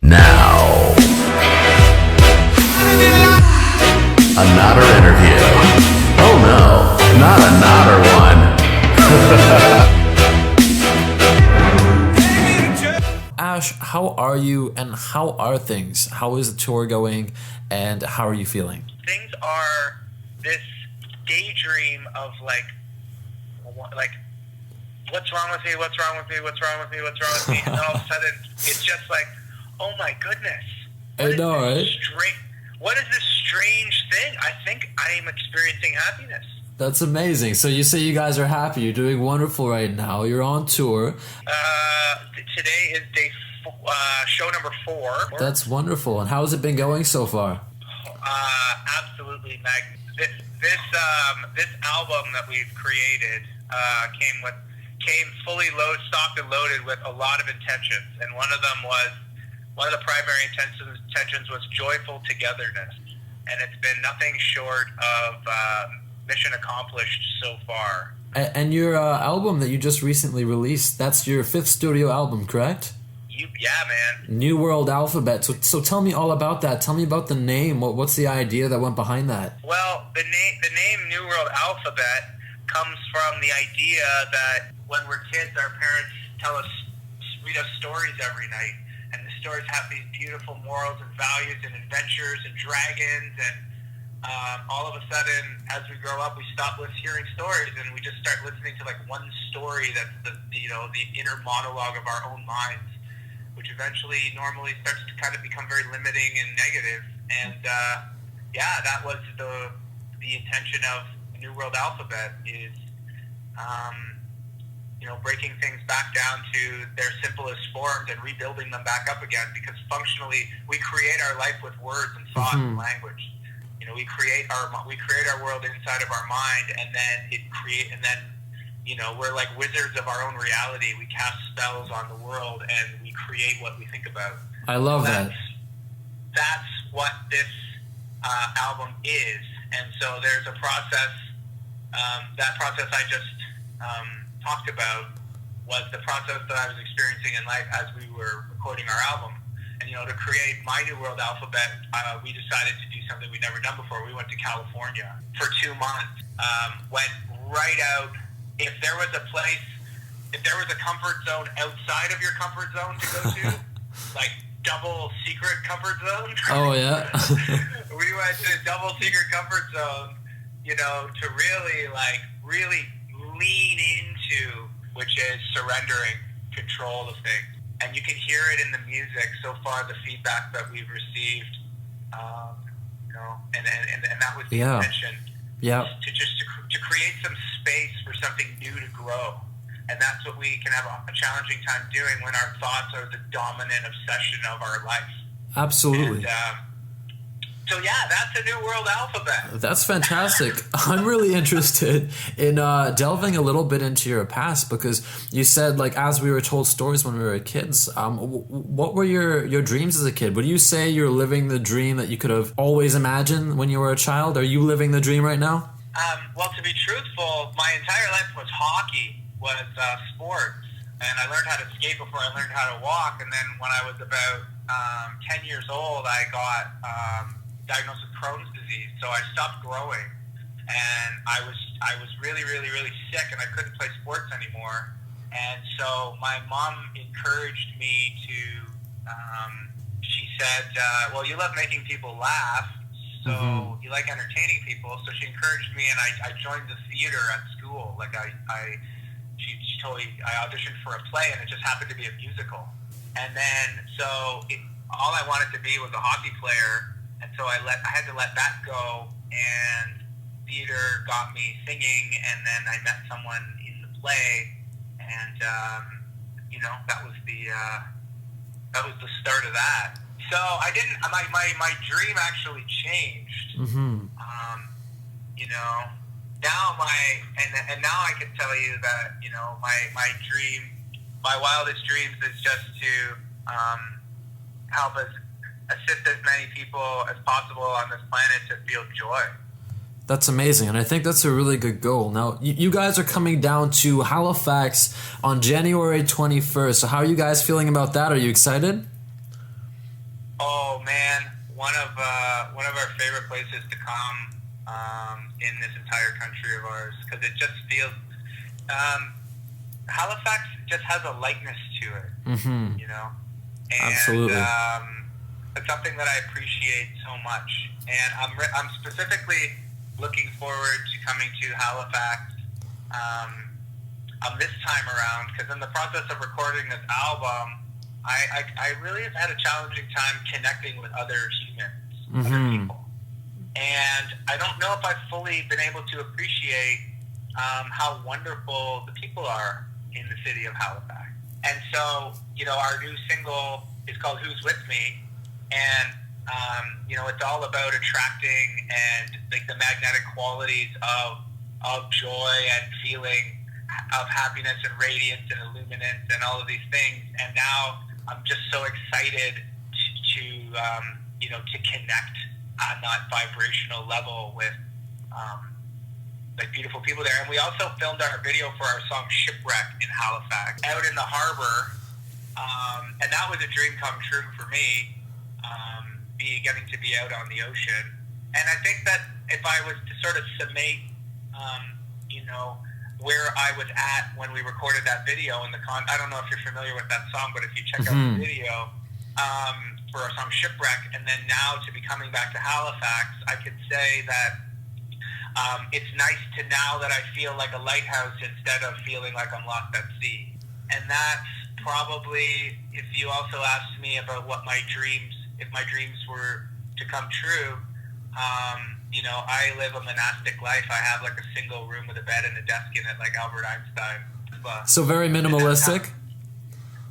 Now, another interview. Oh no, not another one. Ash, how are you and how are things? How is the tour going and how are you feeling? Things are this daydream of like what's wrong with me, what's wrong with me, what's wrong with me, what's wrong with me, and all of a sudden it's just like, oh my goodness. I know, right? What is this strange thing? I think I am experiencing happiness. That's amazing. So you say you guys are happy. You're doing wonderful right now. You're on tour. Today is show number 4. That's wonderful. And how has it been going so far? Absolutely magnificent. This album that we've created came fully stocked and loaded with a lot of intentions, and one of the primary intentions was joyful togetherness, and it's been nothing short of mission accomplished so far. And your album that you just recently released, that's your 5th studio album, correct? Yeah, man. New World Alphabet. So tell me all about that. Tell me about the name. What's the idea that went behind that? Well, the name New World Alphabet comes from the idea that when we're kids, our parents read us stories every night, and the stories have these beautiful morals and values and adventures and dragons, and all of a sudden, as we grow up, we stop hearing stories, and we just start listening to like one story that's the inner monologue of our own minds, which eventually normally starts to kind of become very limiting and negative. And that was the intention of New World Alphabet is, breaking things back down to their simplest forms and rebuilding them back up again. Because functionally, we create our life with words and thought and language. We create our world inside of our mind, and then we're like wizards of our own reality. We cast spells on the world, and we create what we think about. I love that. That's what this album is. And so there's a process. That process I just talked about was the process that I was experiencing in life as we were recording our album. And, to create my New World Alphabet, we decided to do something we'd never done before. We went to California for 2 months. Went right out. If there was a comfort zone outside of your comfort zone to go to, like double secret comfort zone. Oh, yeah. We went to a double secret comfort zone, to really lean into, which is surrendering control of things. And you can hear it in the music so far, the feedback that we've received, and that was the intention. Yeah. To create some space for something new to grow. And that's what we can have a challenging time doing when our thoughts are the dominant obsession of our life. Absolutely. And, that's a New World Alphabet. That's fantastic. I'm really interested in delving a little bit into your past, because you said, as we were told stories when we were kids, what were your dreams as a kid? Would you say you're living the dream that you could have always imagined when you were a child? Are you living the dream right now? Well, to be truthful, my entire life was hockey, was sports. And I learned how to skate before I learned how to walk. And then when I was about 10 years old, I got diagnosed with Crohn's disease, so I stopped growing, and I was really, really, really sick, and I couldn't play sports anymore. And so my mom encouraged me to. She said, "Well, you love making people laugh, so you like entertaining people." So she encouraged me, and I joined the theater at school. She told me I auditioned for a play, and it just happened to be a musical. And then all I wanted to be was a hockey player. And so I had to let that go, and theater got me singing, and then I met someone in the play, and that was the start of that. So I didn't. My dream actually changed. Now now I can tell you that my dream, my wildest dreams is just to help assist as many people as possible on this planet to feel joy. That's amazing, and I think that's a really good goal. Now, you guys are coming down to Halifax on January 21st, so how are you guys feeling about that? Are you excited? Oh man, one of our favorite places to come in this entire country of ours, because it just feels Halifax just has a lightness to it, you know, and Absolutely. it's something that I appreciate so much, and I'm specifically looking forward to coming to Halifax this time around, because in the process of recording this album, I really have had a challenging time connecting with other humans, other people. And I don't know if I've fully been able to appreciate how wonderful the people are in the city of Halifax. And so, you know, our new single is called Who's With Me. And, you know, it's all about attracting and like the magnetic qualities of joy and feeling of happiness and radiance and illuminance and all of these things. And now I'm just so excited to you know, to connect on that vibrational level with like beautiful people there. And we also filmed our video for our song Shipwreck in Halifax out in the harbor, and that was a dream come true for me, getting to be out on the ocean. And I think that if I was to sort of summate you know, where I was at when we recorded that video in I don't know if you're familiar with that song, but if you check out the video for our song Shipwreck, and then now to be coming back to Halifax, I could say that it's nice to now that I feel like a lighthouse instead of feeling like I'm lost at sea. And that's probably, if you also asked me about what if my dreams were to come true, you know, I live a monastic life. I have like a single room with a bed and a desk in it, like Albert Einstein. So very minimalistic?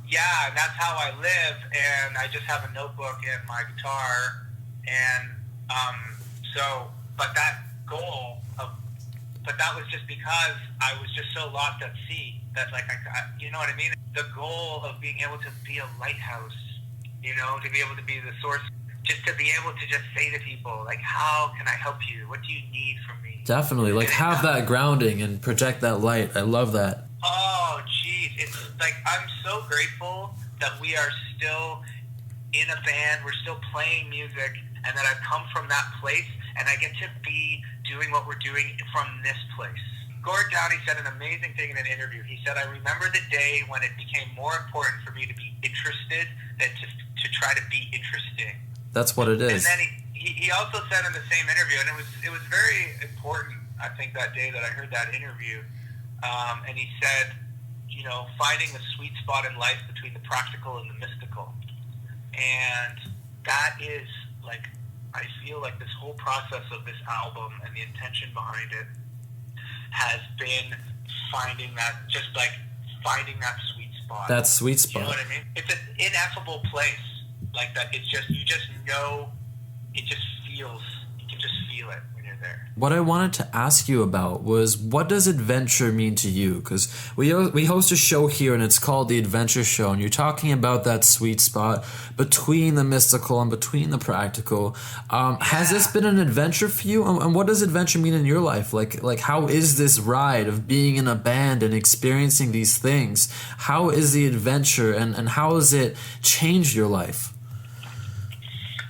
Yeah, and that's how I live, and I just have a notebook and my guitar, and but that was just because I was just so lost at sea that, like, you know what I mean? The goal of being able to be a lighthouse, you know, to be able to be the source, just to be able to just say to people, like, how can I help you? What do you need from me? Definitely, like have that grounding and project that light. I love that. Oh, geez. It's like, I'm so grateful that we are still in a band, we're still playing music, and that I've come from that place, and I get to be doing what we're doing from this place. Gord Downey said an amazing thing in an interview. He said, I remember the day when it became more important for me to be interested than to try to be interesting. That's what it is. And then he also said in the same interview, and it was very important, I think, that day that I heard that interview, and he said, you know, finding the sweet spot in life between the practical and the mystical. And that is, like, I feel like this whole process of this album and the intention behind it has been finding that sweet spot. That sweet spot. You know what I mean? It's an ineffable place. Like that, it's just, you just know, it just feels, you can just feel it when you're there. What I wanted to ask you about was, what does adventure mean to you? Because we host a show here and it's called The Adventure Show, and you're talking about that sweet spot between the mystical and between the practical. Has this been an adventure for you? And what does adventure mean in your life? Like how is this ride of being in a band and experiencing these things? How is the adventure and how has it changed your life?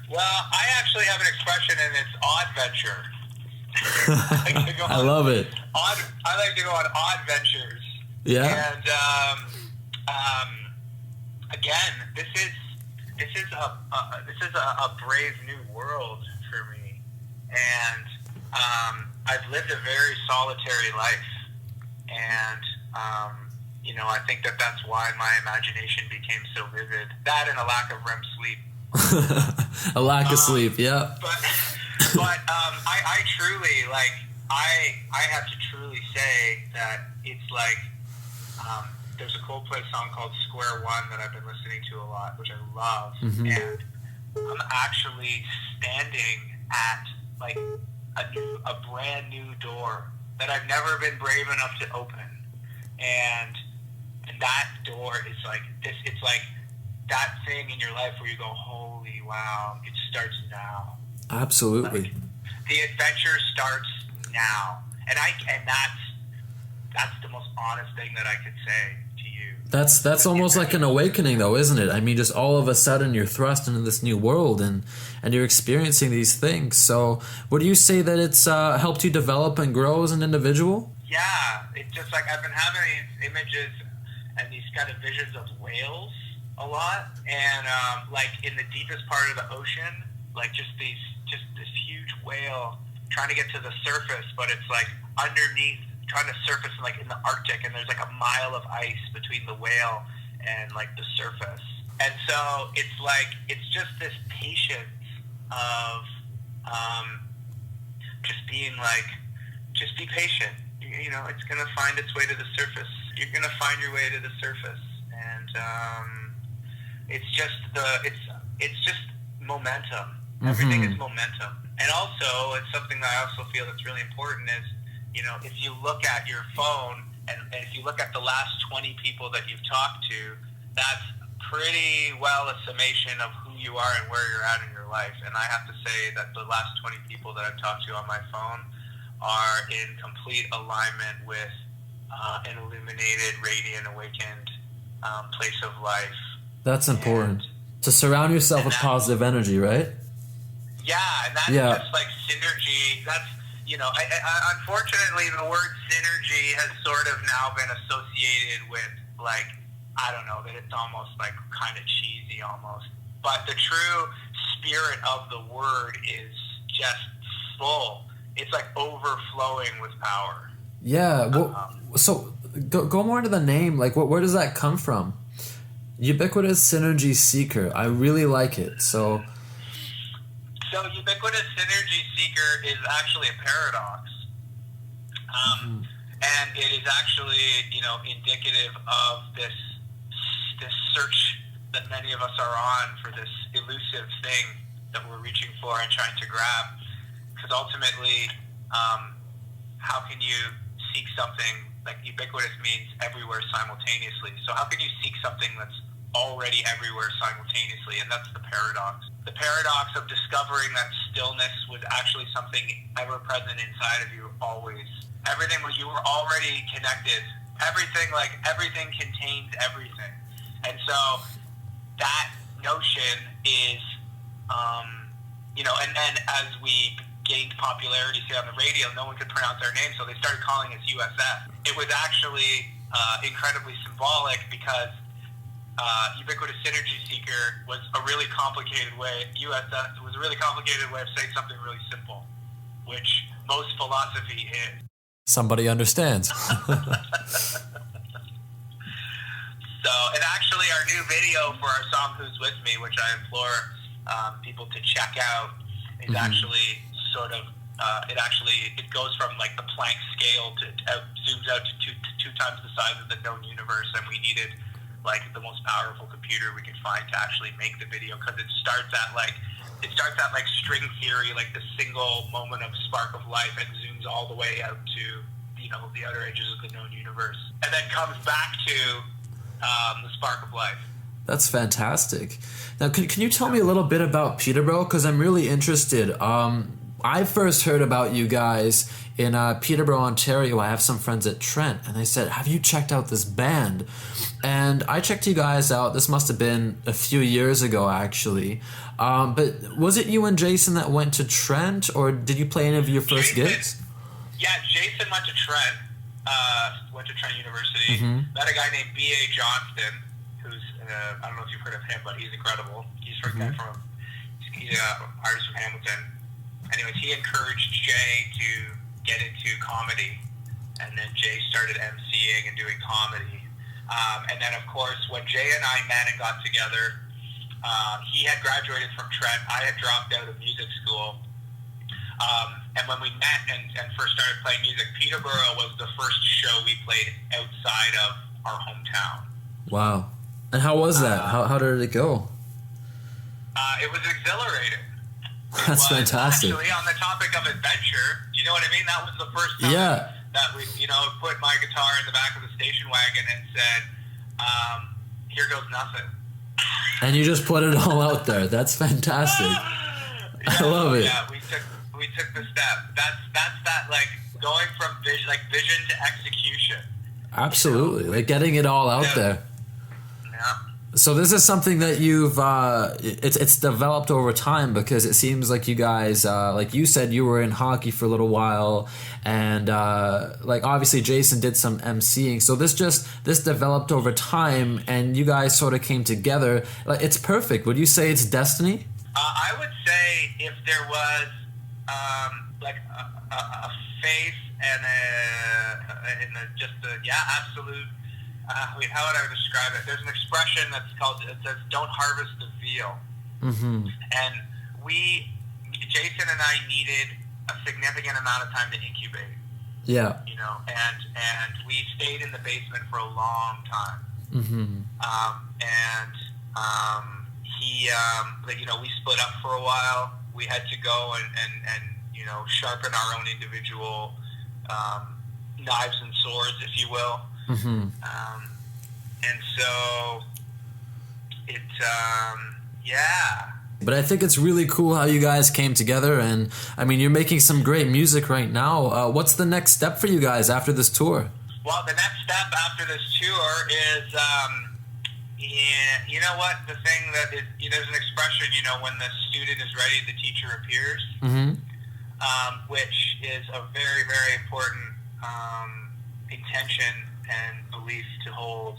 Well, I actually have an expression, and it's odd venture. I love it. I like to go on odd ventures. Yeah. And again, this is a brave new world for me, and I've lived a very solitary life, and you know, I think that's why my imagination became so vivid. That and a lack of REM sleep. A lack of sleep, yeah. But I truly, like, I have to truly say that it's like, there's a Coldplay song called Square One that I've been listening to a lot, which I love, and I'm actually standing at, like, a brand new door that I've never been brave enough to open, and that door is like this. It's like that thing in your life where you go, holy wow, it starts now. Absolutely. Like, the adventure starts now, and that's the most honest thing that I could say to you. That's almost like an awakening, though, isn't it? I mean, just all of a sudden you're thrust into this new world, and you're experiencing these things. So would you say that it's helped you develop and grow as an individual? Yeah, it's just like I've been having these images and these kind of visions of whales a lot, and like in the deepest part of the ocean, like just this huge whale trying to get to the surface, but it's like underneath, trying to surface like in the Arctic, and there's like a mile of ice between the whale and like the surface. And so it's like, it's just this patience of just being like, just be patient. You know, it's going to find its way to the surface. You're going to find your way to the surface. And it's just it's just momentum. Mm-hmm. Everything is momentum. And also, it's something that I also feel that's really important is, you know, if you look at your phone and if you look at the last 20 people that you've talked to, that's pretty well a summation of who you are and where you're at in your life. And I have to say that the last 20 people that I've talked to on my phone are in complete alignment with an illuminated, radiant, awakened place of life. That's important. To surround yourself with positive energy, right? Yeah, and that's just like synergy. That's, you know, I unfortunately the word synergy has sort of now been associated with, like, I don't know, that it's almost like kind of cheesy almost. But the true spirit of the word is just full. It's like overflowing with power. Yeah. Well, so go more into the name. Like, where does that come from? Ubiquitous Synergy Seeker. I really like it. So Ubiquitous Synergy Seeker is actually a paradox. And it is actually, you know, indicative of this search that many of us are on for this elusive thing that we're reaching for and trying to grab. Because ultimately, how can you seek something, like ubiquitous means everywhere simultaneously. So how can you seek something that's already everywhere simultaneously? And that's the paradox. The paradox of discovering that stillness was actually something ever present inside of you always. Everything, you were already connected. Everything contains everything. And so that notion is, you know, and then as we gained popularity, say, on the radio, no one could pronounce our name, so they started calling us USS. It was actually incredibly symbolic because Ubiquitous Synergy Seeker was a really complicated way, USS was a really complicated way of saying something really simple, which most philosophy is. Somebody understands. So, and actually our new video for our song Who's With Me, which I implore people to check out, is actually sort of, it goes from like the Planck scale to zooms out to two times the size of the known universe, and we needed like the most powerful computer we could find to actually make the video, because it starts at like string theory, like the single moment of spark of life, and zooms all the way out to, you know, the other edges of the known universe, and then comes back to the spark of life. That's fantastic. Now, can you tell me a little bit about Peterborough? Because I'm really interested. I first heard about you guys in Peterborough, Ontario. I have some friends at Trent, and they said, have you checked out this band? And I checked you guys out. This must have been a few years ago, actually. But was it you and Jason that went to Trent, or did you play any of your first gigs? Yeah, Jason went to Trent. Went to Trent University. Met a guy named B.A. Johnston, who's, I don't know if you've heard of him, but he's incredible. He's he's an artist from Hamilton. Anyways, he encouraged Jay to get into comedy, and then Jay started emceeing and doing comedy. And then, of course, when Jay and I met and got together, he had graduated from Trent. I had dropped out of music school. And when we met and first started playing music, Peterborough was the first show we played outside of our hometown. Wow. And how was that? How did it go? It was exhilarating. That's fantastic. Actually, on the topic of adventure, do you know what I mean? That was the first time that we, you know, put my guitar in the back of the station wagon and said, here goes nothing. And you just put it all out there. That's fantastic. I love it. Yeah, we took the step. That's that, like, going from vision to execution. Absolutely, like getting it all out there. Yeah. So this is something that you've it's developed over time, because it seems like you guys, like you said, you were in hockey for a little while, and like obviously Jason did some emceeing. So this developed over time, and you guys sort of came together. Like, it's perfect. Would you say it's destiny? I would say if there was like a faith and absolute. How would I describe it? There's an expression it says, "Don't harvest the veal." Mm-hmm. And Jason and I needed a significant amount of time to incubate. Yeah. You know, and we stayed in the basement for a long time. Mm-hmm. He, we split up for a while. We had to go and sharpen our own individual knives and swords, if you will. Mm-hmm. And so yeah. But I think it's really cool how you guys came together, and I mean, you're making some great music right now. What's the next step for you guys after this tour? Well, the next step after this tour is, you know what? The thing that is, there's an expression, when the student is ready, the teacher appears, which is a very, very important intention and belief to hold.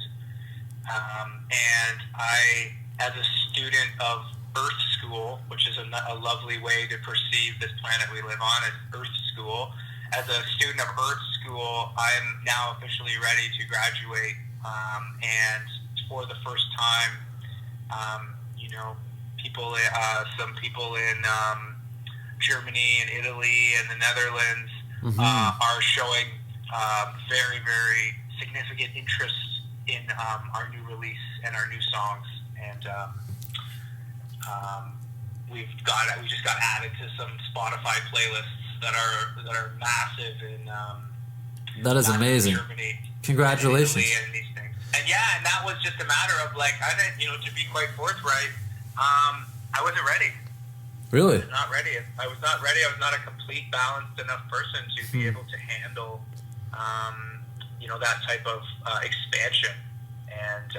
And I, as a student of Earth School, which is a lovely way to perceive this planet we live on as Earth School, as a student of Earth School, I am now officially ready to graduate. And for the first time, some people in Germany and Italy and the Netherlands are showing very, very significant interest in our new release and our new songs, and we just got added to some Spotify playlists that are massive in that is amazing. Germany, congratulations. and Italy and these things. And that was just a matter of like, I didn't, to be quite forthright, I wasn't ready. Really? Not ready. I was not ready. I was not a complete, balanced enough person to be able to handle, that type of expansion. And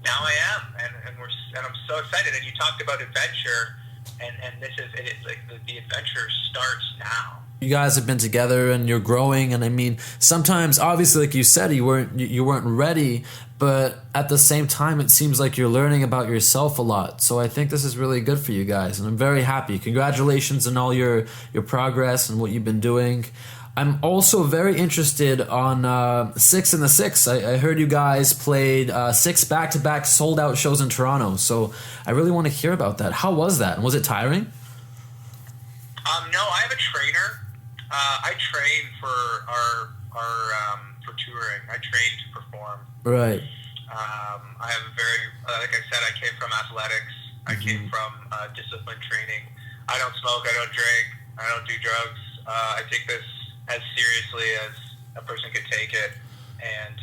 now I am, and I'm so excited. And you talked about adventure, and it's like the adventure starts now. You guys have been together and you're growing, and I mean, sometimes, obviously, like you said, you weren't ready, but at the same time, it seems like you're learning about yourself a lot. So I think this is really good for you guys, and I'm very happy. Congratulations on all your progress and what you've been doing. I'm also very interested on 6 in the 6. I heard you guys played 6 back-to-back sold-out shows in Toronto, so I really want to hear about that. How was that? And was it tiring? No, I have a trainer. I train for for touring. I train to perform. Right. I have a very, like I said, I came from athletics. I came from discipline training. I don't smoke. I don't drink. I don't do drugs. I take this as seriously as a person could take it. And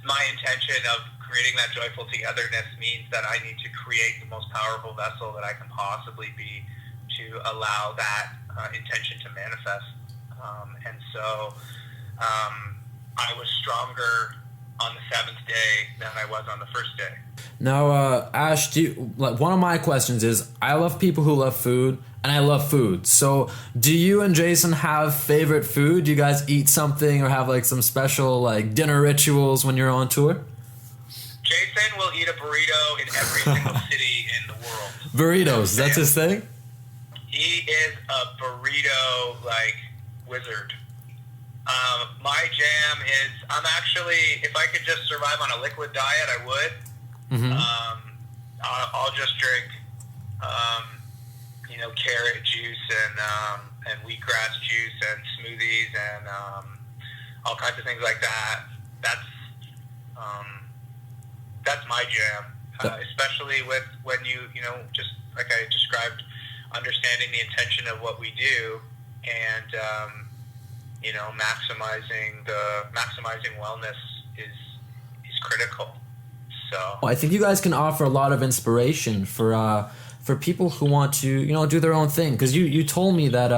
my intention of creating that joyful togetherness means that I need to create the most powerful vessel that I can possibly be to allow that intention to manifest. And so I was stronger on the 7th day than I was on the first day. Now, Ash, one of my questions is, I love people who love food, and I love food. So do you and Jason have favorite food? Do you guys eat something or have like some special like dinner rituals when you're on tour? Jason will eat a burrito in every single city in the world. Burritos, that's his thing? He is a burrito wizard. My jam is, I'm actually, if I could just survive on a liquid diet, I would. I'll just drink, carrot juice and wheatgrass juice and smoothies and all kinds of things like that. That's my jam, especially with when you just like I described, understanding the intention of what we do and maximizing wellness is critical. So I think you guys can offer a lot of inspiration for people who want to do their own thing, because you told me that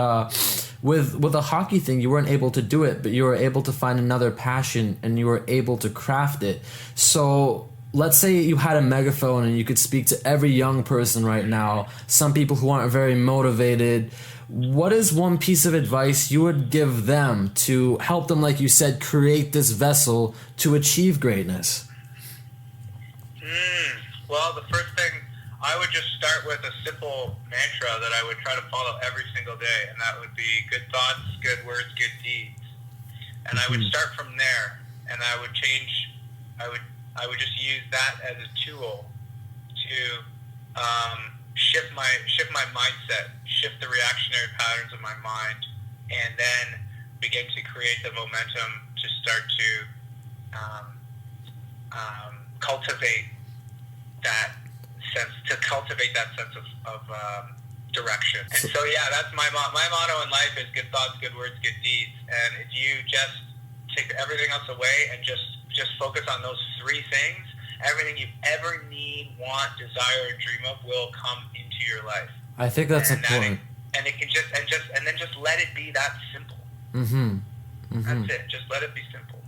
with the hockey thing, you weren't able to do it, but you were able to find another passion and you were able to craft it. So let's say you had a megaphone and you could speak to every young person right now, some people who aren't very motivated. What is one piece of advice you would give them to help them, like you said, create this vessel to achieve greatness? Well, the first thing, I would just start with a simple mantra that I would try to follow every single day, and that would be good thoughts, good words, good deeds. And I would start from there, and I would change, I would just use that as a tool to shift my mindset, shift the reactionary patterns of my mind, and then begin to create the momentum to start to cultivate that sense of direction. And so that's my motto in life is good thoughts, good words, good deeds. And if you just take everything else away and just focus on those three things, everything you ever need, want, desire, or dream of will come into your life. I think that's important. And it can just let it be that simple. That's it. Just let it be simple.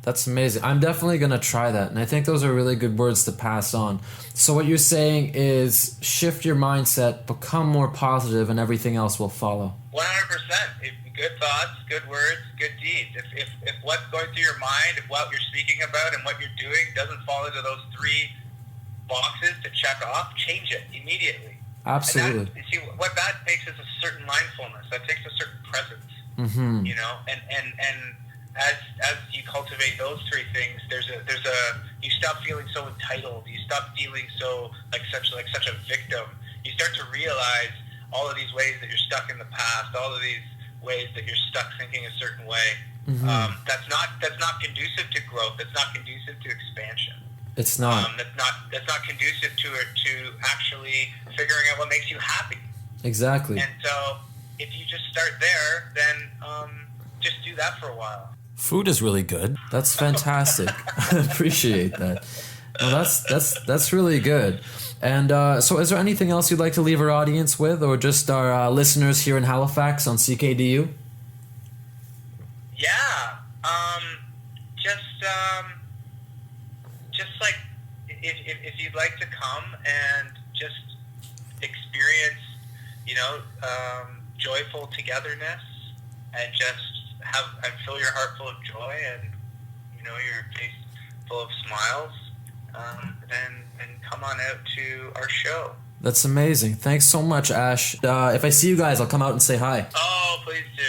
That's amazing. I'm definitely going to try that. And I think those are really good words to pass on. So what you're saying is shift your mindset, become more positive, and everything else will follow. 100%. Good thoughts, good words, good deeds. If what's going through your mind, if what you're speaking about and what you're doing doesn't fall into those three boxes to check off, change it immediately. Absolutely. And see, what that takes is a certain mindfulness. That takes a certain presence. You know, and as you cultivate those three things, you stop feeling so entitled. You stop feeling so like such a victim. You start to realize all of these ways that you're stuck in the past, all of these ways that you're stuck thinking a certain way. That's not conducive to growth. That's not conducive to expansion. It's not. That's not conducive to actually figuring out what makes you happy. Exactly. And so if you just start there, then just do that for a while. Food is really good. That's fantastic. I appreciate that. Well, that's really good. And so is there anything else you'd like to leave our audience with, or just our listeners here in Halifax on CKDU? Yeah. Just like if you'd like to come and just experience, joyful togetherness and just fill your heart full of joy and, your face full of smiles, then come on out to our show. That's amazing. Thanks so much, Ash. If I see you guys, I'll come out and say hi. Oh, please do.